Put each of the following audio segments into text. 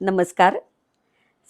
नमस्कार.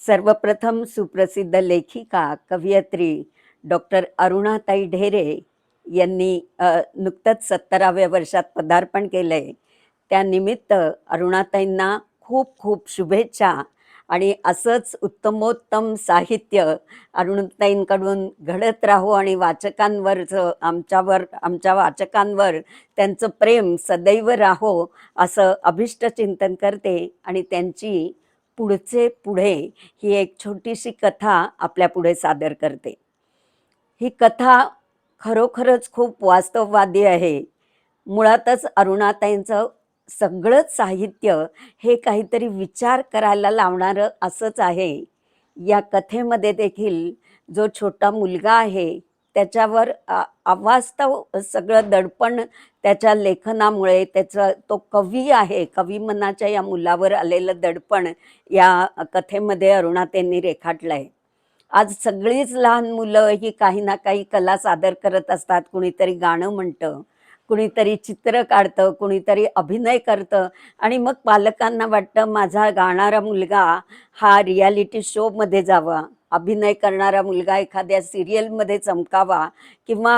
सर्वप्रथम सुप्रसिद्ध लेखिका, कवयित्री डॉक्टर अरुणाताई ढेरे यांनी नुकतंच 70व्या वर्षात पदार्पण केलंय. त्यानिमित्त अरुणाताईंना खूप खूप शुभेच्छा आणि असंच उत्तमोत्तम साहित्य अरुणाताईंकडून घडत राहो आणि वाचकांवरचं आमच्या वाचकांवर त्यांचं प्रेम सदैव राहो असं अभिष्ट चिंतन करते आणि त्यांची पुढचे पुढे ही एक छोटीशी कथा आपल्यापुढे सादर करते. ही कथा खरोखरच खूप वास्तववादी आहे. मुळातच अरुणाताईंचं सगळंच साहित्य हे काहीतरी विचार करायला लावणारं असंच आहे. या कथेमध्ये देखील जो छोटा मुलगा आहे त्याच्यावर अवास्तव सगळं दडपण त्याच्या लेखनामुळे त्याचा तो कवी आहे, कविमनाच्या या मुलावर आलेलं दडपण या कथेमध्ये अरुणाताईंनी रेखाटलं आहे. आज सगळीच लहान मुलं ही काही ना काही कला सादर करत असतात. कुणीतरी गाणं म्हणतं, कुणीतरी चित्र काढतं, कुणीतरी अभिनय करतं आणि मग पालकांना वाटतं माझा गाणारा मुलगा हा रियालिटी शोमध्ये जावा, अभिनय करणारा मुलगा एखाद्या सिरियलमध्ये चमकावा किंवा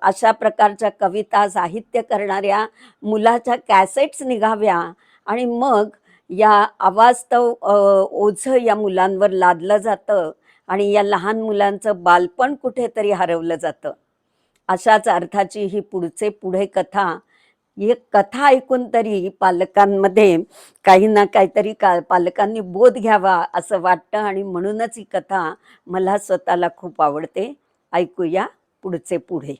अशा प्रकारच्या कविता, साहित्य करणाऱ्या मुलाच्या कॅसेट्स निघाव्या आणि मग या अवास्तव ओझं या मुलांवर लादलं जातं आणि या लहान मुलांचं बालपण कुठेतरी हरवलं जातं. अशाच अर्थाची ही पुढचे पुढे कथा. ही कथा ऐकून तरी पालकांमध्ये काही ना काहीतरी पालकांनी बोध घ्यावा असं वाटतं आणि म्हणूनच ही कथा मला स्वतःला खूप आवडते. ऐकूया पुढचे पुढे.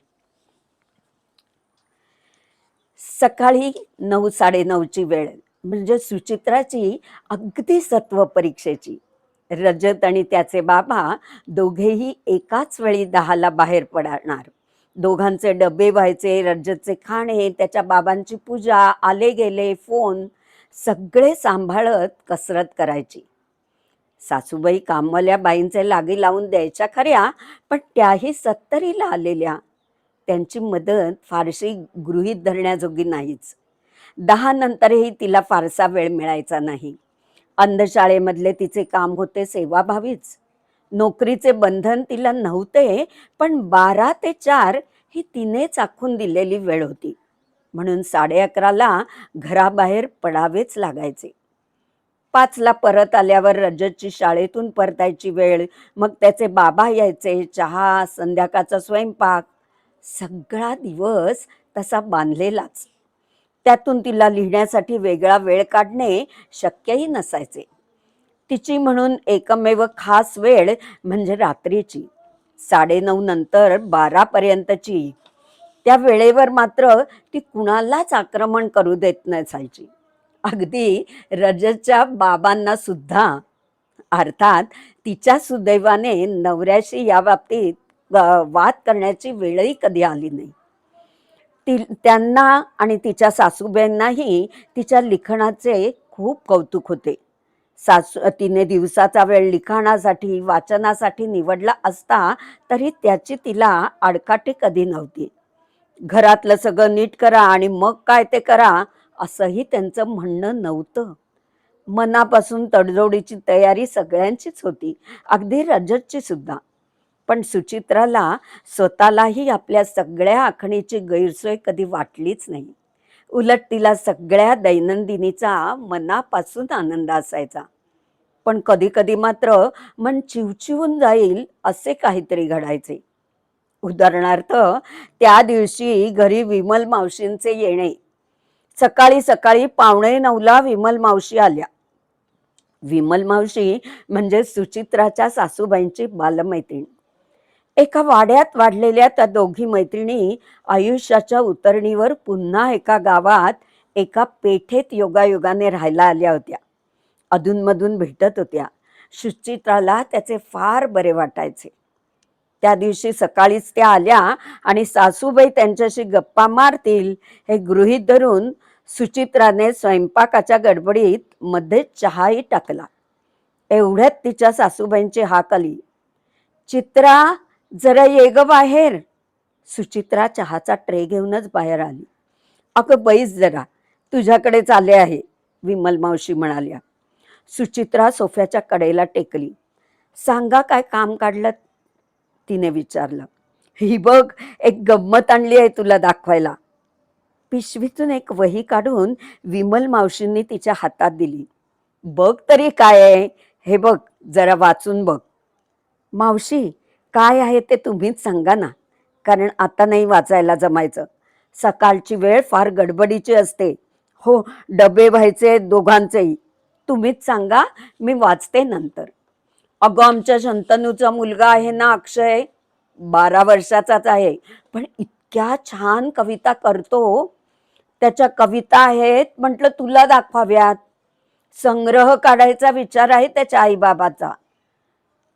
सकाळी 9:30ची वेळ म्हणजे सुचित्राची अगदी सत्व परीक्षेची. रजत आणि त्याचे बाबा दोघेही एकाच वेळी 10ला बाहेर पडणार. दोघांचे डबे व्हायचे, रजतचे खाणे, त्याच्या बाबांची पूजा, आले गेले फोन सगळे सांभाळत कसरत करायची. सासूबाई कामवाल्या बाईंचे लागी लावून द्यायच्या खऱ्या, पण त्याही 70ला आलेल्या. त्यांची मदत फारशी गृहीत धरण्याजोगी नाहीच. 10 नंतरही तिला फारसा वेळ मिळायचा नाही. अंधशाळेमधले तिचे काम होते सेवाभावीच. नोकरीचे बंधन तिला नव्हते, पण 12 ते 4 ही तिनेच आखून दिलेली वेळ होती. म्हणून 11:30ला घराबाहेर पडावेच लागायचे. 5ला परत आल्यावर रजतची शाळेतून परतायची वेळ, मग त्याचे बाबा यायचे, चहा, संध्याकाळचा स्वयंपाक, सगळा दिवस तसा बांधलेलाच. त्यातून तिला लिहिण्यासाठी वेगळा वेळ काढणे शक्यही नसायचे. तिची म्हणून एकमेव खास वेळ म्हणजे रात्रीची 9:30 नंतर 12पर्यंतची. त्या वेळेवर मात्र ती कुणालाच आक्रमण करू देत नसायची, अगदी रजतच्या बाबांना सुद्धा. अर्थात तिच्या सुदैवाने नवऱ्याशी या बाबतीत वाद करण्याची वेळही कधी आली नाही. त्यांना आणि तिच्या सासूबाईंनाही तिच्या लिखाणाचे खूप कौतुक होते. तिने दिवसाचा वेळ लिखाणासाठी, वाचनासाठी निवडला असता तरी त्याची तिला आडकाठी कधी नव्हती. घरातलं सगळं नीट करा आणि मग काय ते करा असंही त्यांचं म्हणणं नव्हतं. मनापासून तडजोडीची तयारी सगळ्यांचीच होती, अगदी रजतची सुद्धा. पण सुचित्राला स्वतःलाही आपल्या सगळ्या आखणीची गैरसोय कधी वाटलीच नाही. उलट तिला सगळ्या दैनंदिनीचा मनापासून आनंद असायचा. पण कधी कधी मात्र मन चिवचिवून जाईल असे काहीतरी घडायचे. उदाहरणार्थ, त्या दिवशी घरी विमल मावशींचे येणे. सकाळी सकाळी 8:45ला विमल मावशी आल्या. विमल मावशी म्हणजे सुचित्राच्या सासूबाईंची बालमैत्रीण. एका वाड्यात वाढलेल्या त्या दोघी मैत्रिणी आयुष्याच्या उतरणीवर पुन्हा एका गावात एका पेठेत योगायोगाने राहायला आल्या होत्या. अधूनमधून भेटत होत्या. सुचित्राला त्याचे फार बरे वाटायचे. त्या दिवशी सकाळीच त्या आल्या आणि सासूबाई त्यांच्याशी गप्पा मारतील हे गृहीत धरून सुचित्राने स्वयंपाकाच्या गडबडीत मध्ये चहाही टाकला. एवढ्यात तिच्या सासूबाईंची हाक आली, चित्रा जरा ये ग बाहेर. सुचित्रा चहाचा ट्रे घेऊनच बाहेर आली. अगं बैस जरा, तुझ्याकडेच आले आहे, विमल मावशी म्हणाल्या. सुचित्रा सोफ्याच्या कडेला टेकली. "सांगा काय काम काढलं?" तिने विचारलं. "ही बघ, एक गंमत आणली आहे तुला दाखवायला." पिशवीतून एक वही काढून विमल मावशींनी तिच्या हातात दिली. "बघ तरी काय आहे, हे बघ, जरा वाचून बघ." "मावशी, काय आहे ते तुम्हीच सांगा ना, कारण आता नाही वाचायला जमायचं. सकाळची वेळ फार गडबडीची असते. हो, डबे व्हायचे दोघांचेही. तुम्हीच सांगा, मी वाचते नंतर." "अगं, आमच्या शंतनूचा मुलगा आहे ना अक्षय, 12 वर्षाचाच आहे, पण इतक्या छान कविता करतो. त्याच्या कविता आहेत, म्हटलं तुला दाखवाव्यात. संग्रह काढायचा विचार आहे त्याच्या आईबाबाचा.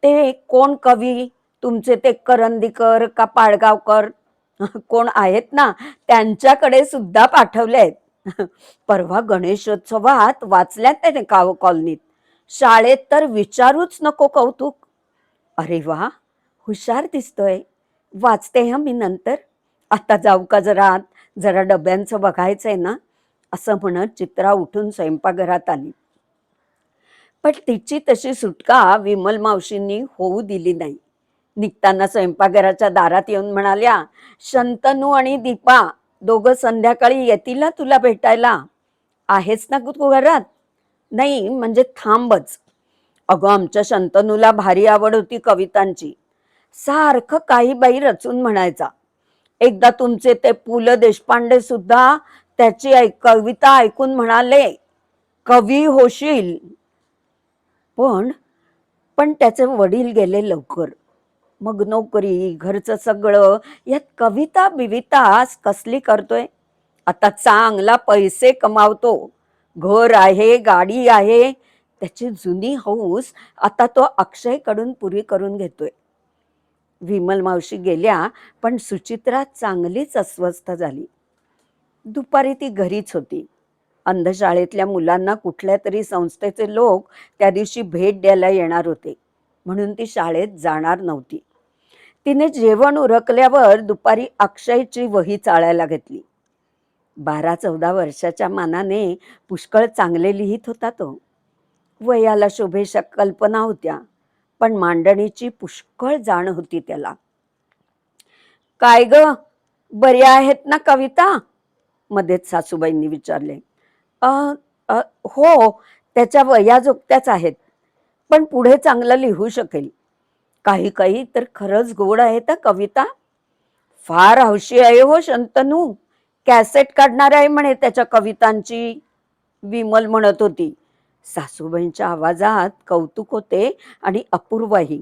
ते कोण कवी तुमचे, ते करंदीकर का पाडगावकर कोण आहेत ना, त्यांच्याकडे सुद्धा पाठवलेत. परवा गणेशोत्सवात वाचल्यात त्याने कॉलनीत. शाळेत तर विचारूच नको कौतुक." "अरे वा, हुशार दिसतोय. वाचते हं मी नंतर. आता जाऊ का जरा आत? जरा डब्यांचं बघायचंय ना." असं म्हणत चित्रा उठून स्वयंपाकघरात आली. पण तिची तशी सुटका विमल मावशींनी होऊ दिली नाही. निघताना स्वयंपाकघराच्या दारात येऊन म्हणाल्या, "शंतनू आणि दीपा दोघं संध्याकाळी येतील ना तुला भेटायला? आहेस ना तू घरात? नाही म्हणजे थांबच." "अगं, आमच्या शंतनूला भारी आवड होती कवितांची. सारखं काही बाई रचून म्हणायचा. एकदा तुमचे ते पु ल देशपांडे सुद्धा त्याची कविता ऐकून म्हणाले, 'कवी होशील.' पण पण त्याचे वडील गेले लवकर. मग नोकरी, घरचं सगळं, यात कविता बिविता कसली करतोय. आता चांगला पैसे कमावतो. घर आहे, गाडी आहे. त्याची जुनी हौस आता तो अक्षयकडून पुरी करून घेतोय." विमल मावशी गेल्या, पण सुचित्रा चांगलीच अस्वस्थ झाली. दुपारी ती घरीच होती. अंधशाळेतल्या मुलांना कुठल्या तरी संस्थेचे लोक त्या दिवशी भेट द्यायला येणार होते, म्हणून ती शाळेत जाणार नव्हती. तिने जेवण उरकल्यावर दुपारी अक्षयची वही चाळायला घेतली. 12-14 वर्षाच्या मानाने पुष्कळ चांगले लिहित होता तो. वयाला शोभेशा कल्पना होत्या, पण मांडणीची पुष्कळ जाण होती त्याला. "काय ग, बऱ्या आहेत ना कविता?" मध्येच सासूबाईंनी विचारले. "अ, अ, हो, त्याच्या वयाजोगत्याच आहेत, पण पुढे चांगलं लिहू शकेल. काही काही तर खरंच गोड आहेत हं कविता. फार हौशी आहे हो शंतनू. कॅसेट काढणार आहे म्हणे त्याच्या कवितांची." विमल म्हणत होती. सासूबाईंच्या आवाजात कौतुक होते आणि अपूर्वही.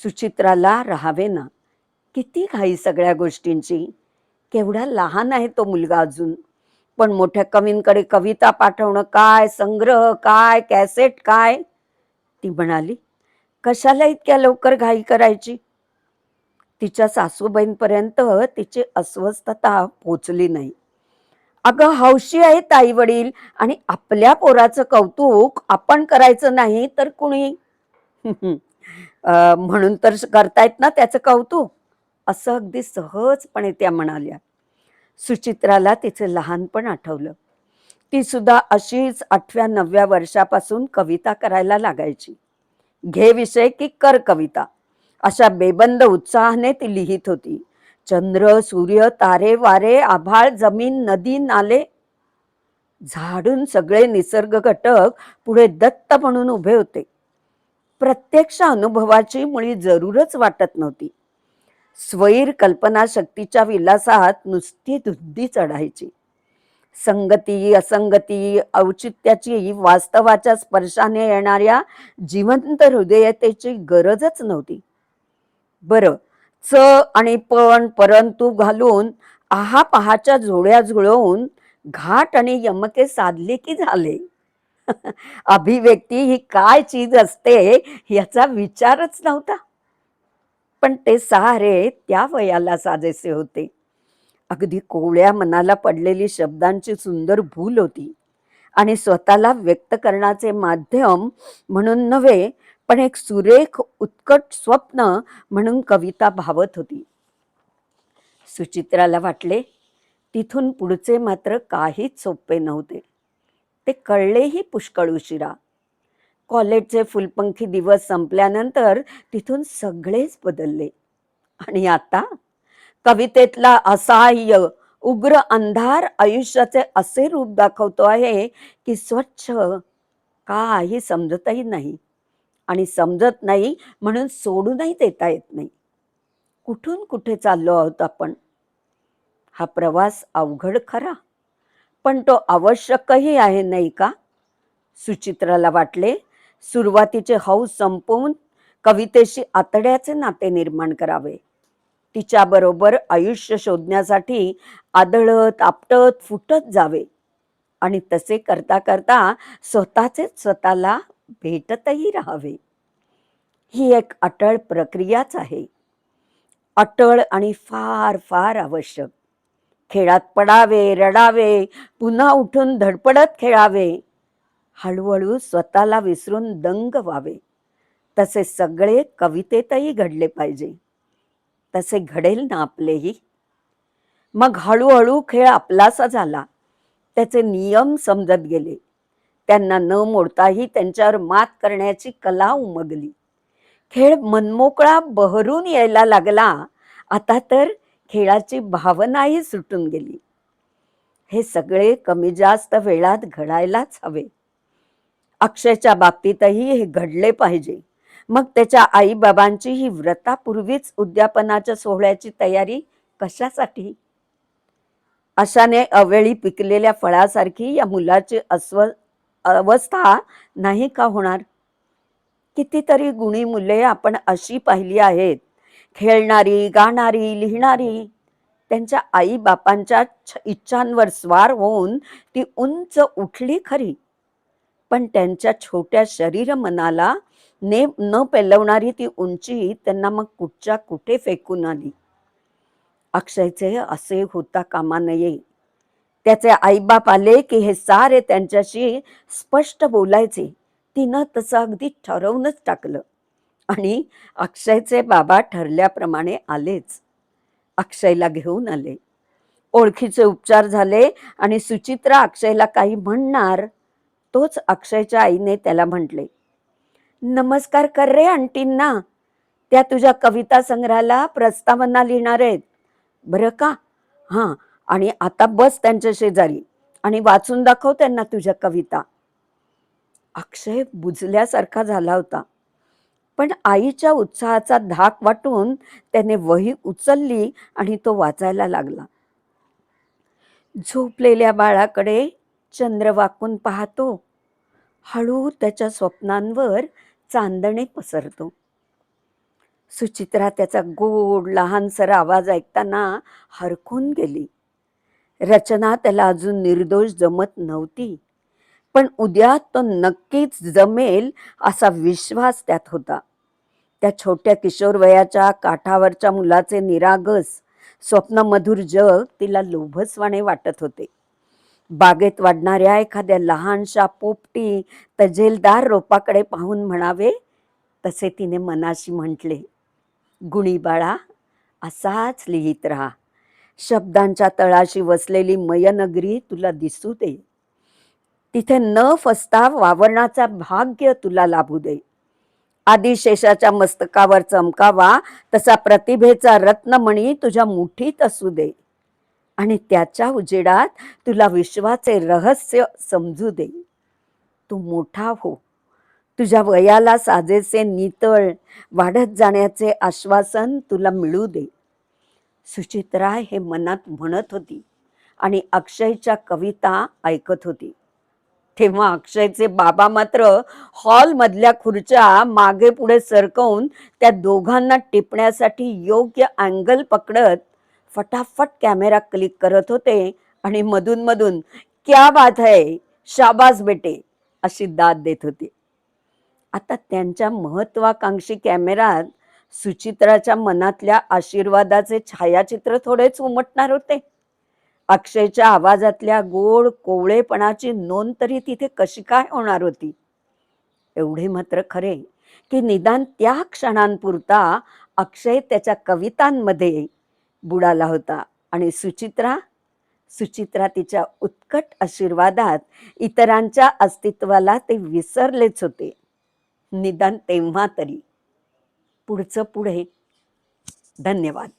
सुचित्राला राहावेना. किती घाई सगळ्या गोष्टींची. केवढा लहान आहे तो मुलगा अजून. पण मोठ्या कवींकडे कविता पाठवणं काय, संग्रह काय, कॅसेट काय. ती म्हणाली, "कशाला इतक्या लवकर घाई करायची?" तिच्या सासूबाईंपर्यंत तिची अस्वस्थता पोचली नाही. "अगं, हौशी आहेत आई वडील, आणि आपल्या पोराचं कौतुक आपण करायचं नाही तर कुणी?" "म्हणून तर करतायत ना त्याचं कौतुक." असं अगदी सहजपणे त्या म्हणाल्या. सुचित्राला तिचं लहानपण आठवलं. ती सुद्धा अशीच 8व्या-9व्या वर्षापासून कविता करायला लागायची. घे विषय की कर कविता, अशा बेबंद उत्साहाने ती लिहित होती. चंद्र, सूर्य, तारे, वारे, आभाळ, जमीन, नदी, नाले, झाडून सगळे निसर्ग घटक पुढे दत्त म्हणून उभे होते. प्रत्यक्ष अनुभवाची मुळी जरूरच वाटत नव्हती. स्वैर कल्पनाशक्तीच्या विलासात नुसती धुंदी चढायची. संगती, असंगती, औचित्याची, वास्तवाच्या स्पर्शाने येणाऱ्या जिवंत हृदयतेची गरजच नव्हती. बरं, च आणि पण, परंतु घालून आहा पहाच्या जोड्या जुळवून घाट आणि यमके साधले की झाले. अभिव्यक्ती ही काय चीज असते याचा विचारच नव्हता. पण ते सारे त्या वयाला साजेसे होते. अगदी कोवळ्या मनाला पडलेली शब्दांची सुंदर भूल होती, आणि स्वतःला व्यक्त करण्याचे माध्यम म्हणून नव्हे, पण एक सुरेख उत्कट स्वप्न म्हणून कविता भावत होती. सुचित्राला वाटले, तिथून पुढचे मात्र काहीच सोपे नव्हते. ते कळलेही पुष्कळ उशिरा. कॉलेजचे फुलपंखी दिवस संपल्यानंतर तिथून सगळेच बदलले. आणि आता कवितेतला असहाय्य उग्र अंधार आयुष्याचे असे रूप दाखवतो आहे की स्वच्छ काही समजतही नाही, आणि समजत नाही म्हणून सोडूनही देता येत नाही. कुठून कुठे चाललो आहोत आपण? हा प्रवास अवघड खरा, पण तो आवश्यकही आहे, नाही का? सुचित्राला वाटले सुरुवातीचे हौस संपवून कवितेशी आतड्याचे नाते निर्माण करावे. तिच्याबरोबर आयुष्य शोधण्यासाठी आदळत आपटत फुटत जावे, आणि तसे करता करता स्वतःचेच स्वतःला भेटतही राहावे. ही एक अटळ प्रक्रियाच आहे, अटळ आणि फार फार आवश्यक. खेळात पडावे, रडावे, पुन्हा उठून धडपडत खेळावे, हळूहळू स्वतःला विसरून दंग व्हावे. तसे सगळे कवितेतही घडले पाहिजे. तसे घडेल ना आपलेही? मग हळूहळू खेळ आपलासा झाला. त्याचे नियम समजत गेले. त्यांना न मोडताही त्यांच्यावर मात करण्याची कला उमगली. खेळ मनमोकळा बहरून यायला लागला. आता तर खेळाची भावनाही सुटून गेली. हे सगळे कमी जास्त वेळात घडायलाच हवे. अक्षयच्या बाबतीतही हे घडले पाहिजे. मग त्याच्या आईबाबांची ही व्रतापूर्वीच उद्यापनाच्या सोहळ्याची तयारी कशासाठी? अशाने अवेळी पिकलेल्या फळासारखी या मुलाची अवस्था नाही का होणार? कितीतरी गुणी मुले आपण अशी पाहिली आहेत, खेळणारी, गाणारी, लिहिणारी. त्यांच्या आई बापांच्या इच्छांवर स्वार होऊन ती उंच उठली खरी, पण त्यांच्या छोट्या शरीर मनाला न पेलवणारी ती उंची त्यांना मग कुठच्या कुठे फेकून आली. अक्षयचे असे होता कामा नये. त्याचे आईबाप आले की हे सारे त्यांच्याशी स्पष्ट बोलायचे. तिनं तसं अगदी ठरवूनच टाकलं, आणि अक्षयचे बाबा ठरल्याप्रमाणे आलेच. अक्षयला घेऊन आले. ओळखीचे उपचार झाले आणि सुचित्रा अक्षयला काही म्हणणार, तोच अक्षयच्या आईने त्याला म्हटले, नमस्कार कर रे आंटींना, त्या तुझ्या कविता संग्रहाला प्रस्तावना लिहिणार आहेत बरं का. हां, आणि आता बस त्यांच्या शेजारी आणि वाचून दाखव त्यांना तुझ्या कविता. अक्षय बुजल्यासारखा झाला होता, पण आईच्या उत्साहाचा धाक वाटून त्याने वही उचलली आणि तो वाचायला लागला. झोपलेल्या बाळाकडे चंद्र वाकून पाहतो, हळू त्याच्या स्वप्नांवर चांदणे पसरतो. सुचित्रा त्याचा गोड लहानसर आवाज ऐकताना हरखून गेली. रचना त्याला अजून निर्दोष जमत नव्हती, पण उद्या तो नक्कीच जमेल असा विश्वास त्यात होता. त्या छोट्या किशोरवयाच्या काठावरच्या मुलाचे निरागस स्वप्नमधुर जग तिला लोभसवाणे वाटत होते. बागेत वाढणाऱ्या एखाद्या लहानशा पोपटी तजेलदार रोपाकडे पाहून म्हणावे तसे तिने मनाशी म्हटले, गुणी बाळा, असाच लिहित राहा. शब्दांच्या तळाशी वसलेली मयनगरी तुला दिसू दे. तिथे न फसता वावरण्याचा भाग्य तुला लाभू दे. आदिशेषाच्या मस्तकावर चमकावा तसा प्रतिभेचा रत्नमणी तुझ्या मुठीत असू दे, आणि त्याच्या उजेडात तुला विश्वाचे रहस्य समजू दे. तू मोठा हो, तुझ्या वयाला साजेसे नितळ वाढत जाण्याचे आश्वासन तुला मिळू दे. सुचित्रा हे मनात म्हणत होती आणि अक्षयच्या कविता ऐकत होती. तेव्हा अक्षयचे बाबा मात्र हॉलमधल्या खुर्च्या मागे पुढे सरकवून त्या दोघांना टिपण्यासाठी योग्य अँगल पकडत फटाफट कॅमेरा क्लिक करत होते आणि मधून मधून क्या बात है, शाबास बेटे अशी दाद देत होते. आता त्यांच्या महत्वाकांक्षी कॅमेरात सुचित्राच्या मनातल्या आशीर्वादाचे छायाचित्र थोडेच उमटणार होते. अक्षयच्या आवाजातल्या गोड कोवळेपणाची नोंद तरी तिथे कशी काय होणार होती? एवढे मात्र खरे की निदान त्या क्षणांपुरता अक्षय त्याच्या कवितांमध्ये बुडाला होता, आणि सुचित्रा तिच्या उत्कट आशीर्वादात इतरांच्या अस्तित्वाला ते विसरलेच होते. निदान तेव्हा तरी. पुढचं पुढे. धन्यवाद.